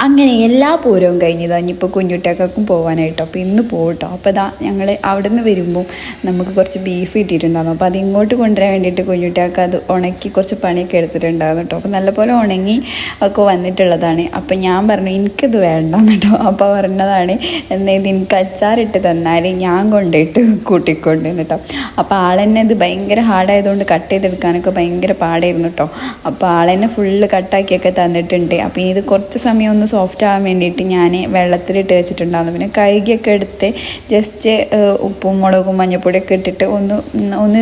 അങ്ങനെ എല്ലാ പൂരവും കഴിഞ്ഞതാ. ഇനിയിപ്പോൾ കുഞ്ഞുട്ടികൾക്കും പോകാനായിട്ടോ. അപ്പോൾ ഇന്ന് പോകട്ടോ. അപ്പോൾ ഇതാ ഞങ്ങൾ അവിടെ നിന്ന് വരുമ്പോൾ നമുക്ക് കുറച്ച് ബീഫ് കിട്ടിയിട്ടുണ്ടായിരുന്നു. അപ്പോൾ അത് ഇങ്ങോട്ട് കൊണ്ടുവരാൻ വേണ്ടിയിട്ട് കുഞ്ഞുട്ടികൾക്ക് അത് ഉണക്കി കുറച്ച് പണിയൊക്കെ എടുത്തിട്ടുണ്ടായിരുന്നു കേട്ടോ. അപ്പോൾ നല്ലപോലെ ഉണങ്ങി ഒക്കെ വന്നിട്ടുള്ളതാണ്. അപ്പോൾ ഞാൻ പറഞ്ഞു എനിക്കിത് വേണ്ടെന്ന് കേട്ടോ. അപ്പോൾ പറഞ്ഞതാണ് ഇത് എനിക്ക് അച്ചാറിട്ട് തന്നാൽ ഞാൻ കൊണ്ടുപോയിട്ട് കൂട്ടിക്കൊണ്ട് കേട്ടോ. അപ്പോൾ ആളെന്നെ ഇത് ഭയങ്കര ഹാർഡായതുകൊണ്ട് കട്ട് ചെയ്തെടുക്കാനൊക്കെ ഭയങ്കര പാടായിരുന്നു കേട്ടോ. അപ്പോൾ ആളെന്നെ ഫുള്ള് കട്ടാക്കിയൊക്കെ തന്നിട്ടുണ്ട്. അപ്പോൾ ഇനി ഇത് കുറച്ച് സമയം ഒന്ന് സോഫ്റ്റ് ആവാൻ വേണ്ടിയിട്ട് ഞാൻ വെള്ളത്തിലിട്ട് വെച്ചിട്ടുണ്ടായിരുന്നു. പിന്നെ കഴുകിയൊക്കെ എടുത്ത് ജസ്റ്റ് ഉപ്പും മുളകും മഞ്ഞൾപ്പൊടിയൊക്കെ ഇട്ടിട്ട് ഒന്ന്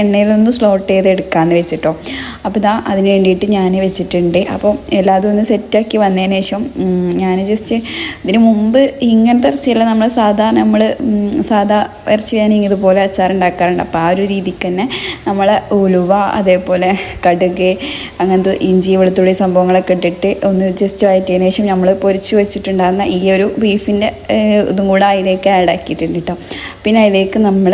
എണ്ണയിലൊന്ന് സ്ലോട്ട് ചെയ്ത് എടുക്കാമെന്ന് വെച്ചിട്ടോ. അപ്പോൾ ഇതാ അതിന് വേണ്ടിയിട്ട് ഞാൻ വെച്ചിട്ടുണ്ട്. അപ്പം എല്ലാതും ഒന്ന് സെറ്റാക്കി വന്നതിന് ശേഷം ഞാൻ ജസ്റ്റ് ഇതിന് മുമ്പ് ഇങ്ങനത്തെ ഇറച്ചിയല്ല, നമ്മൾ സാധാ ഇറച്ചി ഞാൻ ഇതുപോലെ അച്ചാറുണ്ടാക്കാറുണ്ട്. അപ്പോൾ ആ ഒരു രീതിക്ക് തന്നെ നമ്മൾ ഉലുവ അതേപോലെ കടുക് അങ്ങനത്തെ ഇഞ്ചി വെളുത്തുള്ളി സംഭവങ്ങളൊക്കെ ഇട്ടിട്ട് ഒന്ന് ജസ്റ്റ് വഴറ്റിയതിന് ശേഷം നമ്മൾ പൊരിച്ച് വെച്ചിട്ടുണ്ടാകുന്ന ഈ ഒരു ബീഫിൻ്റെ ഇതും കൂടെ അതിലേക്ക് ആഡ് ആക്കിയിട്ടുണ്ട് കേട്ടോ. പിന്നെ അതിലേക്ക് നമ്മൾ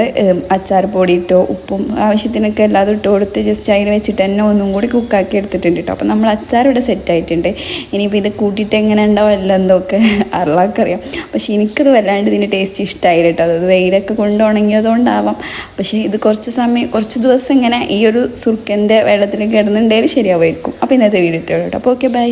അച്ചാർ പൊടി ഇട്ടോ ഉപ്പും ആവശ്യത്തിനൊക്കെ എല്ലാതും ഇട്ട് കൊടുത്ത് ജസ്റ്റ് അതിൽ വെച്ചിട്ട് തന്നെ ഒന്നും കൂടി കുക്കാക്കി എടുത്തിട്ടുണ്ട് കേട്ടോ. അപ്പോൾ നമ്മൾ അച്ചാർ ഇവിടെ സെറ്റായിട്ടുണ്ട്. ഇനിയിപ്പോൾ ഇത് കൂട്ടിയിട്ട് എങ്ങനെ ഉണ്ടാവും എല്ലാം എന്തൊക്കെ അറിയാം. പക്ഷേ എനിക്കത് വല്ലാണ്ട് ഇതിൻ്റെ ടേസ്റ്റ് ഇഷ്ടമായി കേട്ടോ. അത് വെയിലൊക്കെ കൊണ്ട് ഉണങ്ങിയതുകൊണ്ടാവാം. പക്ഷേ ഇത് കുറച്ച് ദിവസം ഇങ്ങനെ ഈ ഒരു സുർക്കൻ്റെ വെള്ളത്തിൽ കിടന്നുണ്ടെങ്കിൽ ശരിയാവുമായിരിക്കും. അപ്പോൾ ഇന്നത്തെ വീഡിയോ ഇട്ടോ. അപ്പോൾ ഓക്കെ, ബൈ.